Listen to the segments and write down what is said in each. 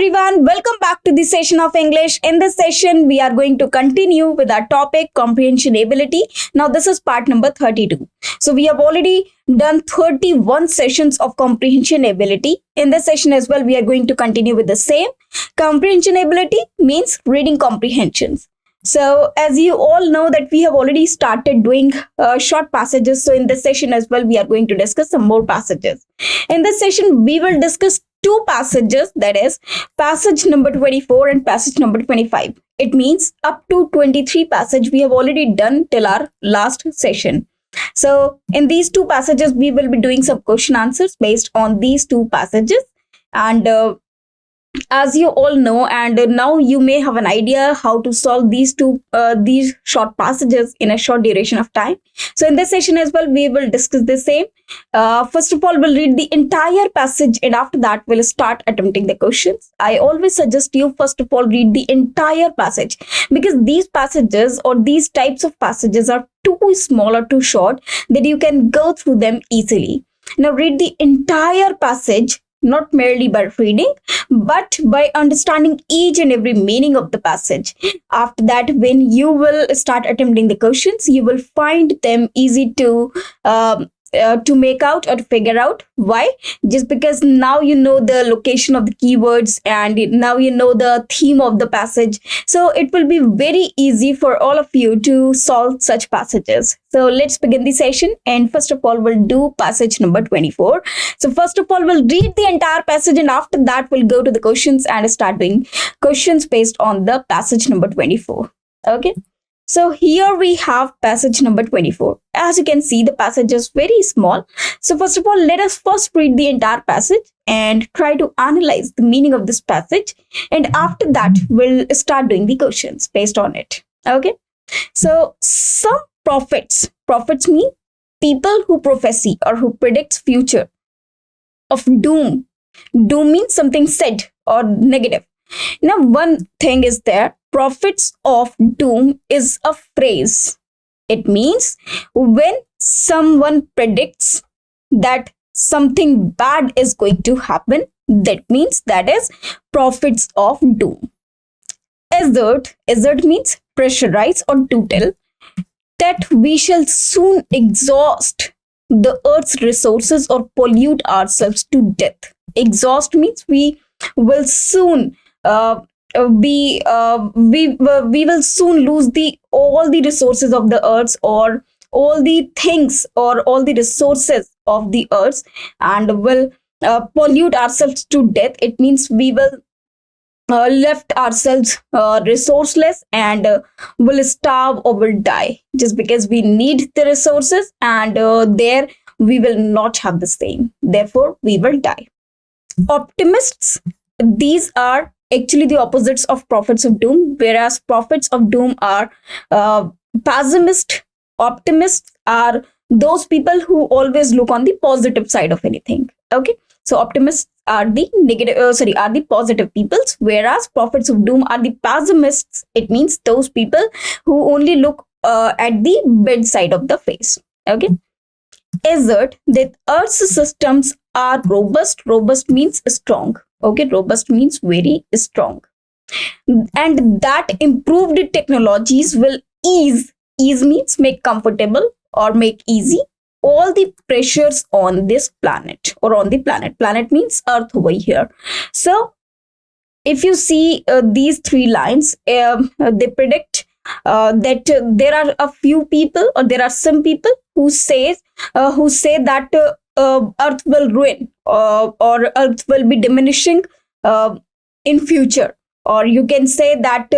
everyone, welcome back to the session of English. In this session, we are going to continue with our topic comprehension ability. Now, this is part number 32. So, we have already done 31 sessions of comprehension ability. In this session as well, we are going to continue with the same. Comprehension ability means reading comprehensions. So, as you all know that we have already started doing short passages. So, in this session as well, we are going to discuss some more passages. In this session, we will discuss two passages, that is passage number 24 and passage number 25. It means up to 23 passage we have already done till our last session. So in these two passages, we will be doing some question answers based on these two passages. And as you all know, and now you may have an idea how to solve these short passages in a short duration of time. So in this session as well, we will discuss the same. First of all, we'll read the entire passage, and after that, we'll start attempting the questions. I always suggest you first of all read the entire passage, because these passages or these types of passages are too small or too short that you can go through them easily. Now read the entire passage, not merely by reading, but by understanding each and every meaning of the passage. After that, when you will start attempting the questions, you will find them easy to make out or to figure out. Why? Just because now you know the location of the keywords and now you know the theme of the passage. So it will be very easy for all of you to solve such passages. So let's begin the session. And first of all, we'll do passage number 24. So first of all, we'll read the entire passage, and after that, we'll go to the questions and start doing questions based on the passage number 24. Okay. So here we have passage number 24. As you can see, the passage is very small. So first of all, let us first read the entire passage and try to analyze the meaning of this passage. And after that, we'll start doing the questions based on it. Okay. So some prophets mean people who prophesy or who predicts future of doom. Doom means something said or negative. Now, one thing is there, prophets of doom is a phrase. It means when someone predicts that something bad is going to happen, that means that is prophets of doom. Assert means pressurize or to tell that we shall soon exhaust the earth's resources or pollute ourselves to death. Exhaust means we will soon we will soon lose all the resources of the earth, or all the things or all the resources of the earth, and will pollute ourselves to death. It means we will left ourselves resourceless and will starve or will die, just because we need the resources, and there we will not have the same, therefore we will die. Optimists, these are actually the opposites of prophets of doom, whereas prophets of doom are pessimist. Optimists are those people who always look on the positive side of anything. Okay, so optimists are the are the positive peoples, whereas prophets of doom are the pessimists. It means those people who only look at the bad side of the face. Okay. Assert that Earth's systems are robust. Robust means strong. Okay, robust means very strong. And that improved technologies will ease. Ease means make comfortable or make easy all the pressures on this planet or on the planet. Planet means Earth over here. So if you see these three lines, they predict that there are a few people, or there are some people who say that Earth will ruin, or Earth will be diminishing in future, or you can say that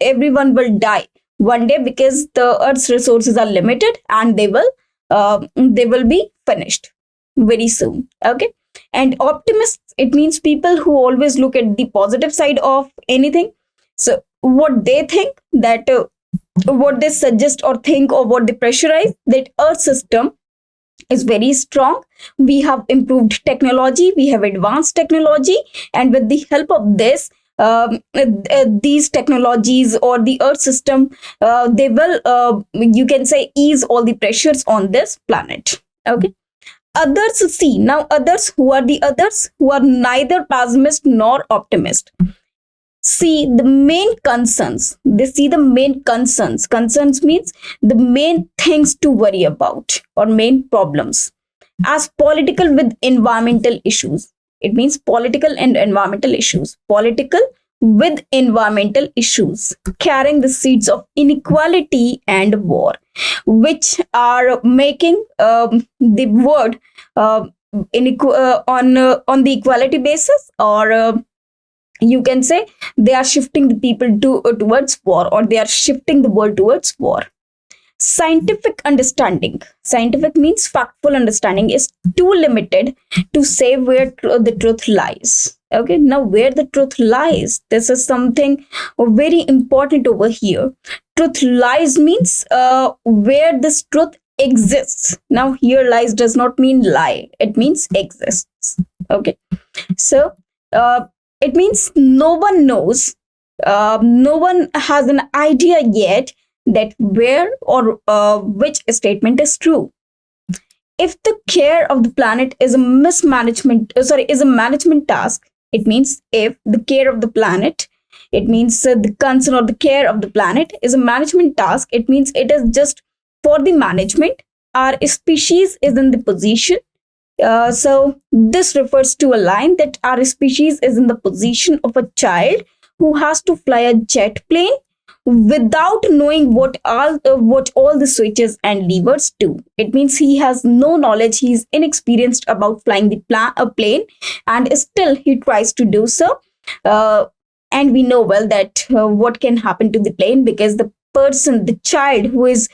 everyone will die one day because the Earth's resources are limited and they will be finished very soon. Okay. And optimists, it means people who always look at the positive side of anything. So what they think, that what they suggest or think, or what they pressurize, that Earth system is very strong. We have improved technology, we have advanced technology, and with the help of this, these technologies or the Earth system, they will, you can say, ease all the pressures on this planet. Okay. Others see. Now others, who are the others? Who are neither pessimist nor optimist. See the main concerns. They see the main concerns. Concerns means the main things to worry about or main problems as political with environmental issues. It means political and environmental issues. Political with environmental issues, carrying the seeds of inequality and war, which are making the word on the equality basis, or you can say they are shifting the people towards war, or they are shifting the world towards war. Scientific understanding. Scientific means factful understanding is too limited to say where the truth lies. Okay, now where the truth lies, this is something very important over here. Truth lies means where this truth exists. Now here lies does not mean lie, it means exists. Okay, so it means no one knows, no one has an idea yet that where or which statement is true. If the care of the planet is a is a management task, it means if the care of the planet, it means the concern or the care of the planet is a management task, it means it is just for the management. Our species is in the position. So this refers to a line that our species is in the position of a child who has to fly a jet plane without knowing what all the switches and levers do. It means he has no knowledge, he is inexperienced about flying a plane, and still he tries to do so. And we know well that what can happen to the plane, because the child who is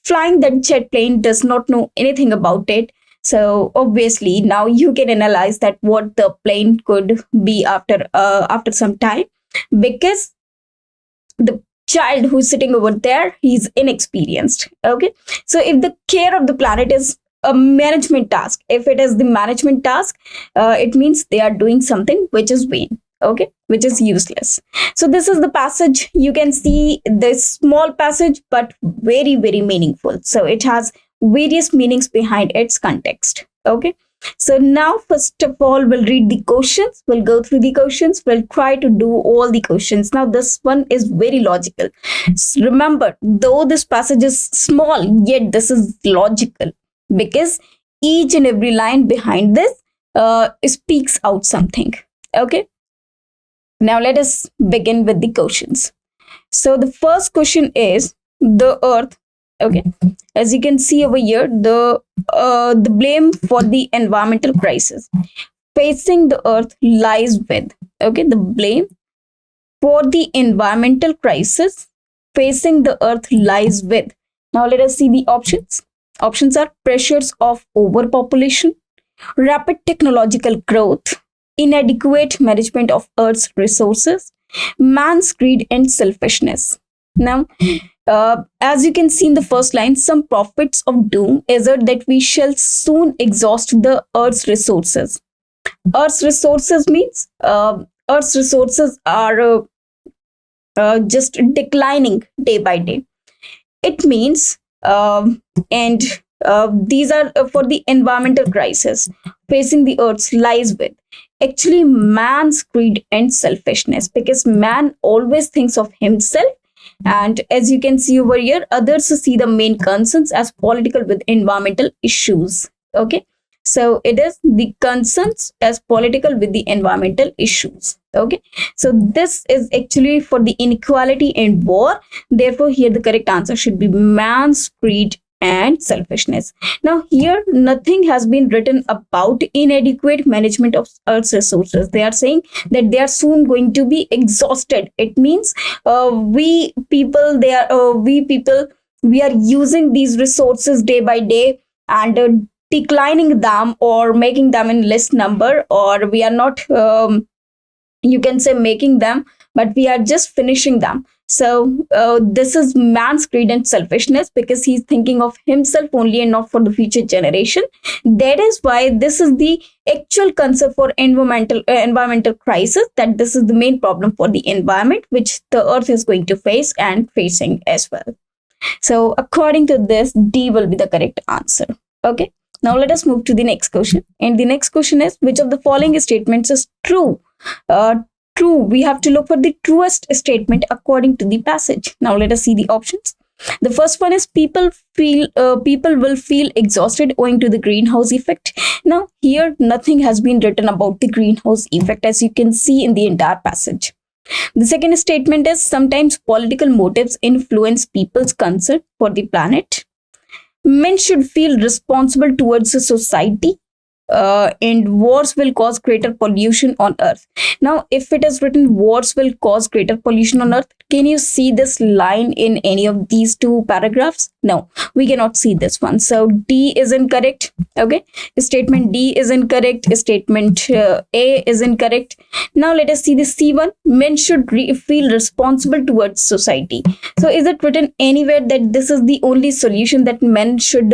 flying that jet plane does not know anything about it. So obviously now you can analyze that what the plane could be after some time, because the child who's sitting over there, he's inexperienced. Okay, so if the care of the planet is a management task, if it is the management task, it means they are doing something which is vain. Okay, which is useless. So this is the passage. You can see this small passage, but very, very meaningful. So it has various meanings behind its context. Okay, so now first of all, we'll read the questions, we'll go through the questions, we'll try to do all the questions. Now this one is very logical. So remember, though this passage is small, yet this is logical, because each and every line behind this speaks out something. Okay, now let us begin with the questions. So the first question is the earth. Okay, as you can see over here, the blame for the environmental crisis facing the earth lies with. Okay, the blame for the environmental crisis facing the earth lies with. Now let us see the options. Options are pressures of overpopulation, rapid technological growth, inadequate management of earth's resources, man's greed and selfishness. Now, as you can see in the first line, some prophets of doom assert that we shall soon exhaust the earth's resources. Earth's resources means earth's resources are just declining day by day. It means, and these are for the environmental crisis facing the earth lies with actually man's greed and selfishness, because man always thinks of himself. And as you can see over here, others see the main concerns as political with environmental issues. Okay, so it is the concerns as political with the environmental issues. Okay, so this is actually for the inequality and war. Therefore, here the correct answer should be man's greed and selfishness. Now here nothing has been written about inadequate management of earth's resources. They are saying that they are soon going to be exhausted. It means we people we are using these resources day by day, and declining them or making them in less number, or we are not you can say making them, but we are just finishing them. So this is man's greed and selfishness, because he's thinking of himself only and not for the future generation. That is why this is the actual concern for environmental crisis, that this is the main problem for the environment which the earth is going to face and facing as well. So according to this, D will be the correct answer. Okay. Now let us move to the next question. And the next question is, which of the following statements is true? True, we have to look for the truest statement according to the passage. Now let us see the options. The first one is people will feel exhausted owing to the greenhouse effect. Now here nothing has been written about the greenhouse effect, as you can see in the entire passage. The second statement is sometimes political motives influence people's concern for the planet. Men should feel responsible towards the society, and wars will cause greater pollution on earth. Now if it is written wars will cause greater pollution on earth, can you see this line in any of these two paragraphs? No, we cannot see this one. So D is incorrect. Okay, statement D is incorrect. Statement A is incorrect. Now let us see the C one. Men should feel responsible towards society. So is it written anywhere that this is the only solution, that men should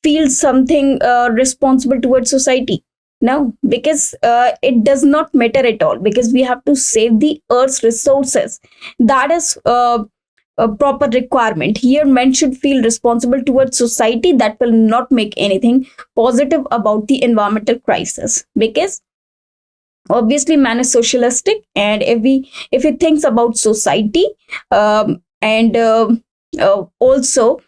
feel something responsible towards society? No, because it does not matter at all, because we have to save the earth's resources. That is a proper requirement. Here men should feel responsible towards society. That will not make anything positive about the environmental crisis, because obviously man is socialistic, and if he thinks about society, and also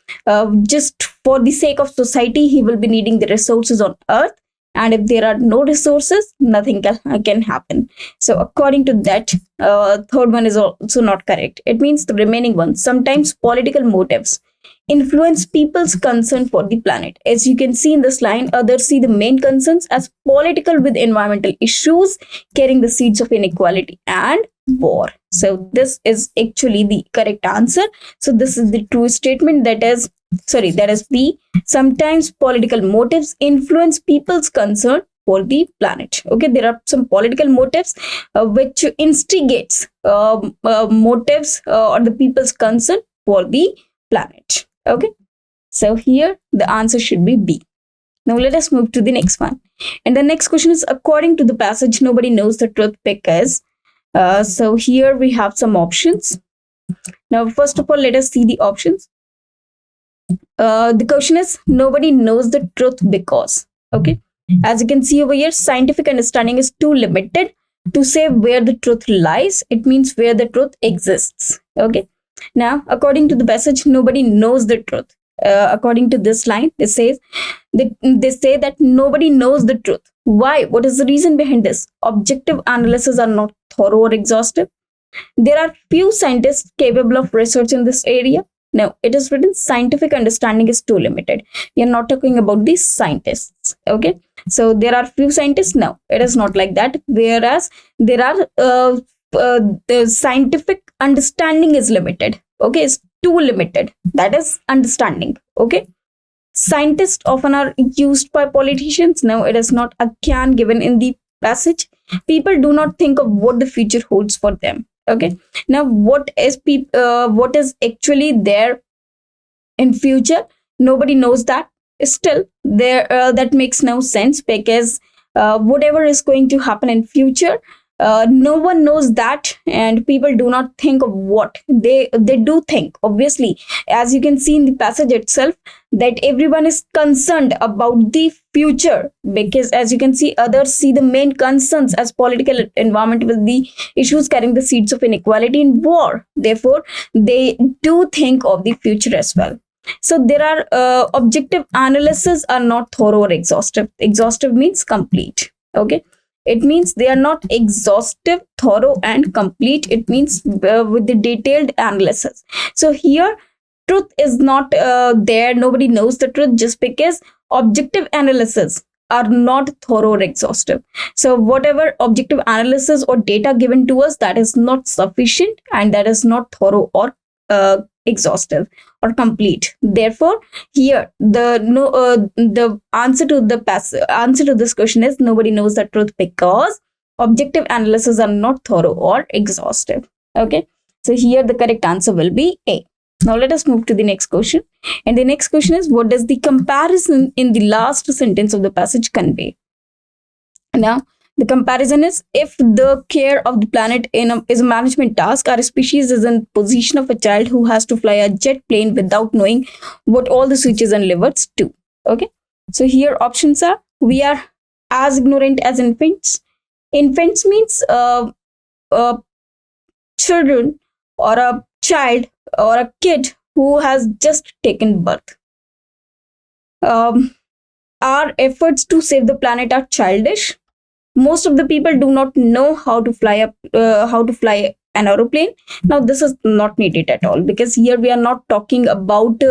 just for the sake of society, he will be needing the resources on earth, and if there are no resources, nothing can happen. So according to that, third one is also not correct. It means the remaining one, sometimes political motives influence people's concern for the planet. As you can see in this line, others see the main concerns as political, with environmental issues carrying the seeds of inequality and war. So this is actually the correct answer. So this is the true statement, that is B. Sometimes political motives influence people's concern for the planet. Okay, there are some political motives which instigates motives or the people's concern for the planet. Okay, so here the answer should be B. Now let us move to the next one. And the next question is, according to the passage, nobody knows the truth because. So here we have some options. Now first of all, let us see the options. The question is, nobody knows the truth because. Okay, as you can see over here, scientific understanding is too limited to say where the truth lies. It means where the truth exists. Okay, now according to the passage, nobody knows the truth. According to this line, they say that nobody knows the truth. Why? What is the reason behind this? Objective analysis are not thorough or exhaustive. There are few scientists capable of research in this area. Now it is written scientific understanding is too limited. We are not talking about these scientists. Okay, so there are few scientists. No, it is not like that. Whereas there are the scientific understanding is limited. Okay, it's too limited. That is understanding. Okay, scientists often are used by politicians. Now it is not a can given in the passage. People do not think of what the future holds for them. Okay, now what is actually there in future? Nobody knows that. Still, there that makes no sense, because whatever is going to happen in future, no one knows that, and people do not think of what they do think. Obviously, as you can see in the passage itself, that everyone is concerned about the future, because as you can see, others see the main concerns as political, environmental, the issues carrying the seeds of inequality and war. Therefore, they do think of the future as well. So there are objective analysis are not thorough or exhaustive. Exhaustive means complete. Okay, it means they are not exhaustive, thorough and complete. It means with the detailed analysis. So here truth is not there. Nobody knows the truth, just because objective analysis are not thorough or exhaustive. So whatever objective analysis or data given to us, that is not sufficient, and that is not thorough or exhaustive or complete. Therefore, here the answer to this question is nobody knows the truth because objective analysis are not thorough or exhaustive. Okay, so here the correct answer will be A. Now let us move to the next question. And the next question is, what does the comparison in the last sentence of the passage convey? Now, the comparison is, if the care of the planet is a management task, our species is in position of a child who has to fly a jet plane without knowing what all the switches and levers do. Okay, So here options are: we are as ignorant as infants. Infants means children or a child or a kid who has just taken birth. Um, our efforts to save the planet are childish. Most of the people do not know how to fly an aeroplane. Now this is not needed at all, because here we are not talking about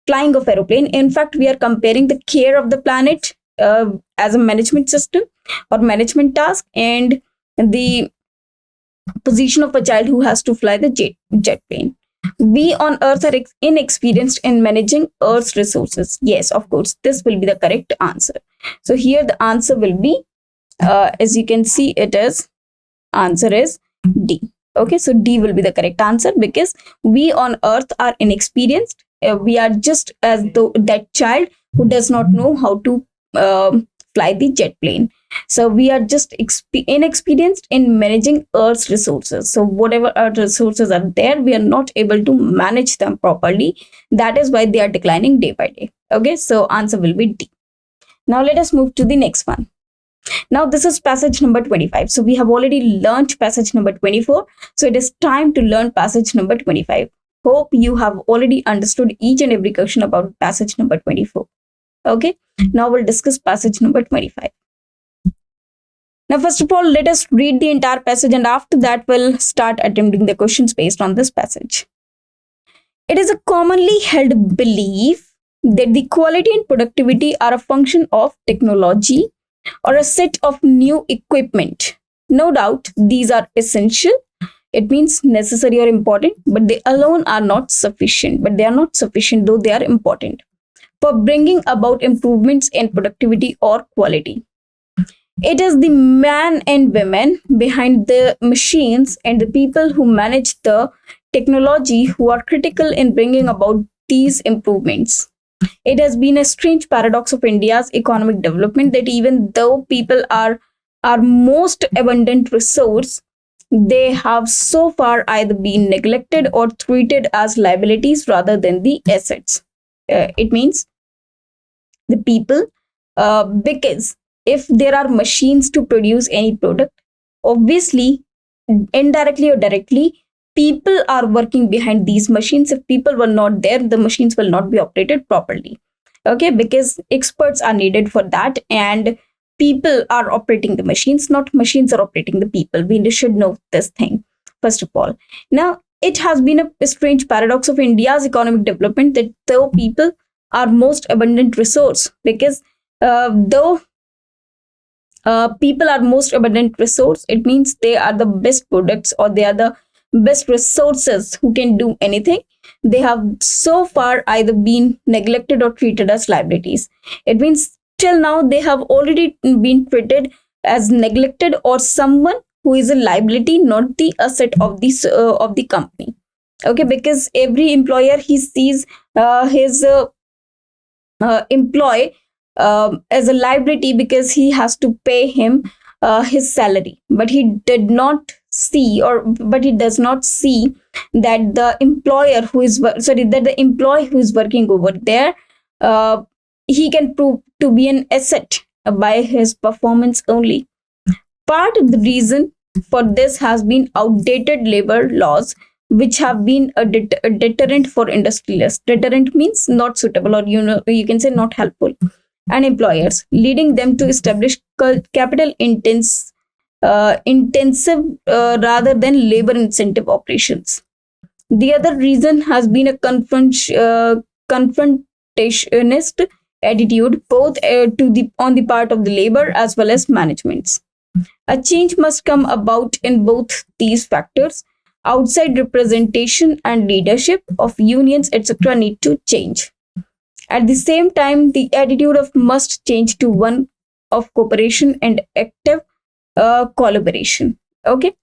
flying of aeroplane. In fact, we are comparing the care of the planet as a management system or management task, and the position of a child who has to fly the jet plane. We on earth are inexperienced in managing earth's resources. Yes, of course, this will be the correct answer. So here the answer will be, as you can see, it is answer is D. Okay, so D will be the correct answer, because we on earth are inexperienced. We are just as though that child who does not know how to fly the jet plane. So we are just inexperienced in managing earth's resources. So whatever earth resources are there, we are not able to manage them properly. That is why they are declining day by day. Okay, so answer will be D. Now let us move to the next one. Now this is passage number 25. So we have already learned passage number 24. So it is time to learn passage number 25. Hope you have already understood each and every question about passage number 24. Okay, now we'll discuss passage number 25. Now, first of all, let us read the entire passage, and after that, we'll start attempting the questions based on this passage. It is a commonly held belief that the quality and productivity are a function of technology or a set of new equipment. No doubt, these are essential. It means necessary or important, but they alone are not sufficient. But they are not sufficient, though they are important for bringing about improvements in productivity or quality. It is the men and women behind the machines and the people who manage the technology who are critical in bringing about these improvements. It has been a strange paradox of India's economic development that even though people are our most abundant resource, they have so far either been neglected or treated as liabilities rather than the assets. It means the people, because if there are machines to produce any product, obviously, indirectly or directly, people are working behind these machines. If people were not there, the machines will not be operated properly. Okay, because experts are needed for that, and people are operating the machines, not machines are operating the people. We should know this thing, first of all. Now, it has been a strange paradox of India's economic development that though people are most abundant resource, because though people are most abundant resource, it means they are the best products or they are the best resources who can do anything. They have so far either been neglected or treated as liabilities. It means till now they have already been treated as neglected or someone who is a liability, not the asset of the company. Okay, because every employer, he sees his employee as a liability because he has to pay him his salary, but he did not see, or but he does not see that the employer who is sorry that the employee who is working over there, he can prove to be an asset by his performance only. Part of the reason for this has been outdated labor laws, which have been a deterrent for industrialists. Deterrent means not suitable, or you can say not helpful, and employers, leading them to establish capital intensive rather than labor incentive operations. The other reason has been a confrontationist attitude, both to the on the part of the labor as well as managements. A change must come about in both these factors. Outside representation and leadership of unions, etc., need to change. At the same time, the attitude of must change to one of cooperation and active collaboration. Okay,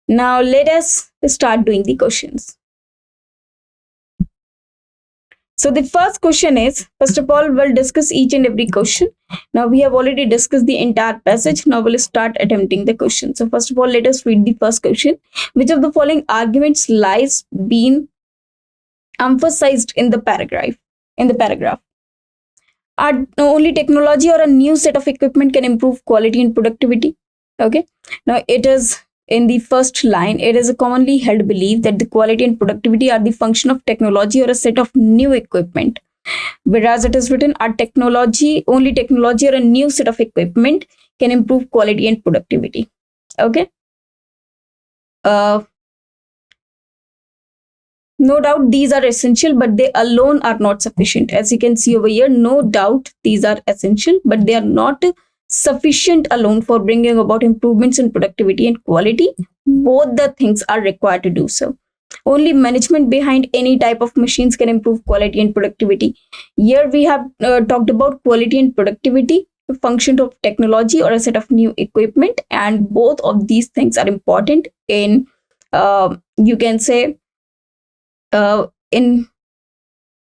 now let us start doing the questions. So the first question is, first of all, we'll discuss each and every question. Now we have already discussed the entire passage. Now we'll start attempting the question. So first of all, let us read the first question. Which of the following arguments lies being emphasized in the paragraph? Are only technology or a new set of equipment can improve quality and productivity? Okay. Now it is in the first line, it is a commonly held belief that the quality and productivity are the function of technology or a set of new equipment. Whereas it is written, our technology, only technology or a new set of equipment can improve quality and productivity. Okay. Uh, no doubt these are essential, but they alone are not sufficient. As you can see over here, no doubt these are essential, but they are not sufficient alone for bringing about improvements in productivity and quality. Both the things are required to do so. Only management behind any type of machines can improve quality and productivity. Here we have talked about quality and productivity, a function of technology or a set of new equipment, and both of these things are important in, you can say, in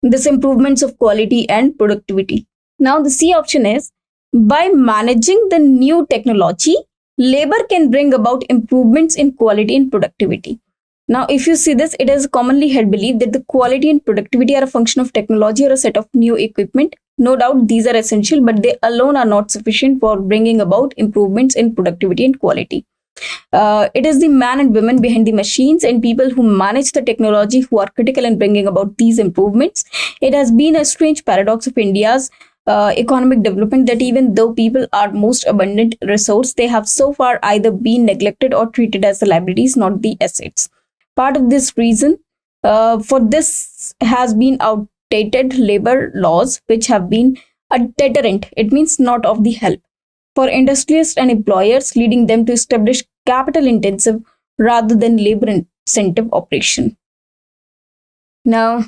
this improvements of quality and productivity. Now the C option is, by managing the new technology, labor can bring about improvements in quality and productivity. Now, if you see this, it is commonly held belief that the quality and productivity are a function of technology or a set of new equipment. No doubt these are essential, but they alone are not sufficient for bringing about improvements in productivity and quality. It is the man and women behind the machines and people who manage the technology who are critical in bringing about these improvements. It has been a strange paradox of India's economic development that even though people are most abundant resource, they have so far either been neglected or treated as the liabilities, not the assets. Part of this reason for this has been outdated labor laws, which have been a deterrent. It means not of the help for industrialists and employers, leading them to establish capital intensive rather than labor incentive operation. Now,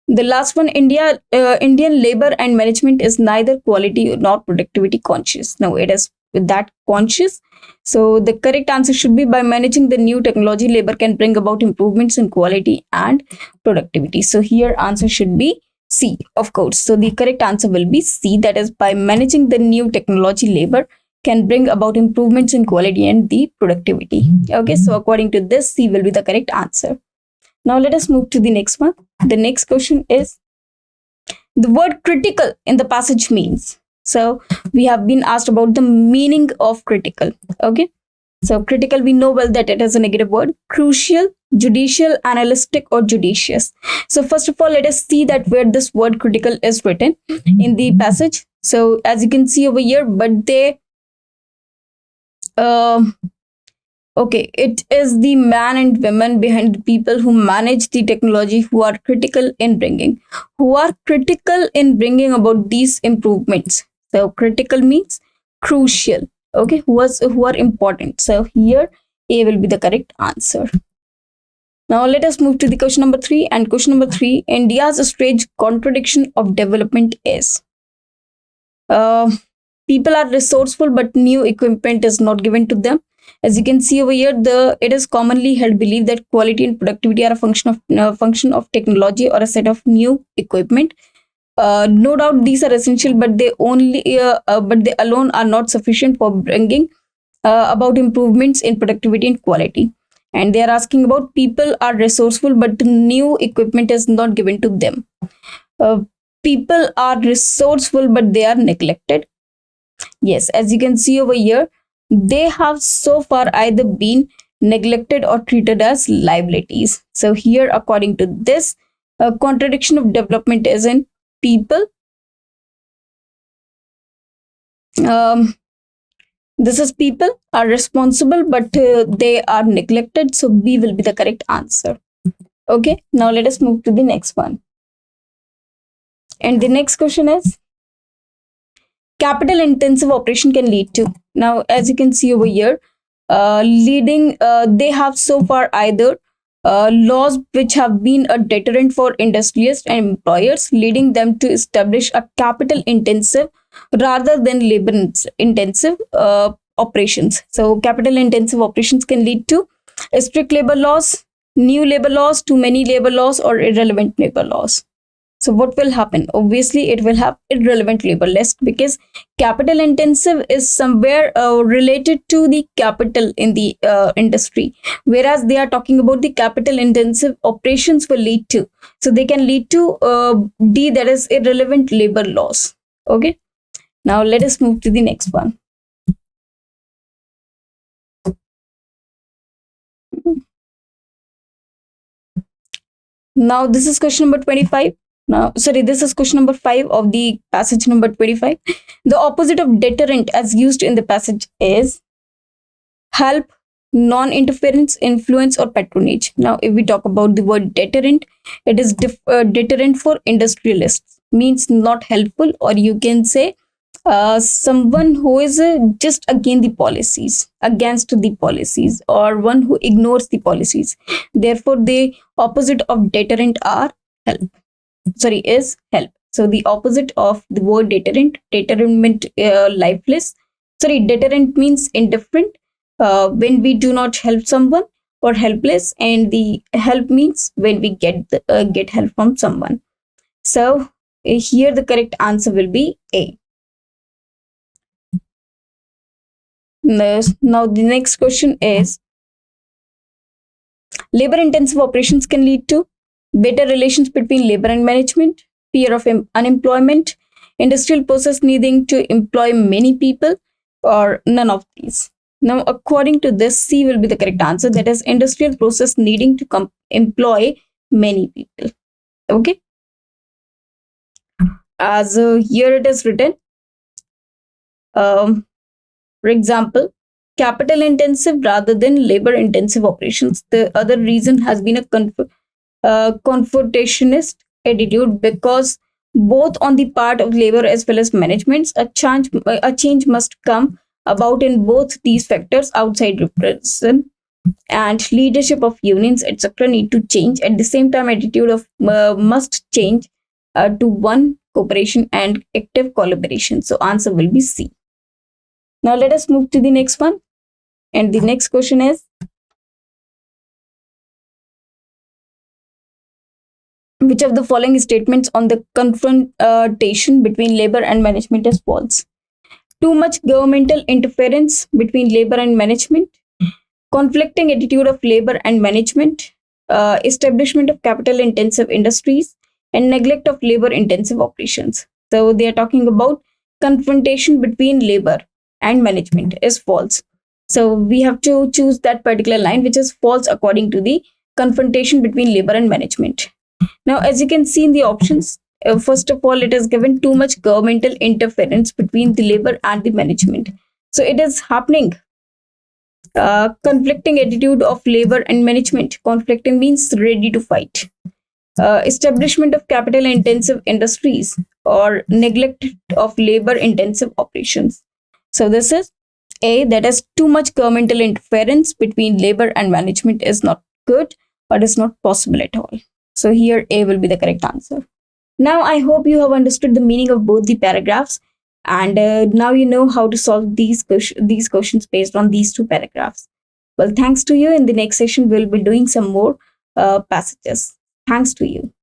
the last one, Indian labor and management is neither quality nor productivity conscious. Now, it is with that conscious. So, the correct answer should be, by managing the new technology, labor can bring about improvements in quality and productivity. So, here answer should be C, of course. So, the correct answer will be C, that is, by managing the new technology, labor can bring about improvements in quality and the productivity. Okay, so according to this, C will be the correct answer. Now let us move to the next one. The next question is, the word critical in the passage means. So we have been asked about the meaning of critical. Okay, so critical, we know well that it is a negative word. Crucial, judicial, analytic, or judicious. So first of all, let us see that where this word critical is written in the passage. So as you can see over here, but they okay, it is the man and women behind the people who manage the technology who are critical in bringing about these improvements. So critical means crucial. Okay, who are important. So here A will be the correct answer. Now let us move to the question number 3. And question number 3, India's strange contradiction of development is. People are resourceful, but new equipment is not given to them. As you can see over here, it is commonly held belief that quality and productivity are a function of technology or a set of new equipment. No doubt these are essential, but they alone are not sufficient for bringing about improvements in productivity and quality. And they are asking about, people are resourceful, but the new equipment is not given to them. People are resourceful, but they are neglected. Yes, as you can see over here, they have so far either been neglected or treated as liabilities. So here, according to this, a contradiction of development is in people. This is people are responsible, but they are neglected. So B will be the correct answer. Okay, now let us move to the next one. And the next question is, capital intensive operation can lead to. Now, as you can see over here, they have so far either laws which have been a deterrent for industrialists and employers, leading them to establish a capital intensive rather than labor intensive operations. So capital intensive operations can lead to strict labor laws, new labor laws, too many labor laws, or irrelevant labor laws. So what will happen? Obviously, it will have irrelevant labor list, because capital intensive is somewhere related to the capital in the industry, whereas they are talking about the capital intensive operations will lead to. So they can lead to D, that is irrelevant labor laws. Okay, now let us move to the next one. Now this is question number 25. Now, sorry, this is question number 5 of the passage number 25. The opposite of deterrent as used in the passage is help, non-interference, influence, or patronage. Now, if we talk about the word deterrent, it is deterrent for industrialists, means not helpful, or you can say someone who is just against the policies, or one who ignores the policies. Therefore, the opposite of deterrent are help. Sorry, is help. So the opposite of the word deterrent, lifeless. Sorry, deterrent means indifferent. When we do not help someone, or helpless, and the help means when we get help from someone. So here the correct answer will be A. Now the next question is, labor intensive operations can lead to better relations between labor and management, fear of unemployment, industrial process needing to employ many people, or none of these. Now, according to this, C will be the correct answer. That is, industrial process needing to employ many people. Okay. As here it is written, for example, capital intensive rather than labor intensive operations. The other reason has been a confrontationist attitude, because both on the part of labor as well as managements, a change must come about in both these factors. Outside repression and leadership of unions, etc., need to change. At the same time, attitude of must change to one cooperation and active collaboration. So answer will be C. Now let us move to the next one, and the next question is, which of the following statements on the confrontation between labor and management is false? Too much governmental interference between labor and management, conflicting attitude of labor and management, establishment of capital intensive industries, and neglect of labor intensive operations. So they are talking about confrontation between labor and management is false. So we have to choose that particular line which is false according to the confrontation between labor and management. Now, as you can see in the options, first of all, it is given too much governmental interference between the labor and the management. So it is happening. Conflicting attitude of labor and management. Conflicting means ready to fight. Establishment of capital intensive industries, or neglect of labor intensive operations. So this is A, that is too much governmental interference between labor and management is not good, or is not possible at all. So here A will be the correct answer. Now I hope you have understood the meaning of both the paragraphs, and now you know how to solve these questions based on these two paragraphs. Well, thanks to you. In the next session, we'll be doing some more passages. Thanks to you.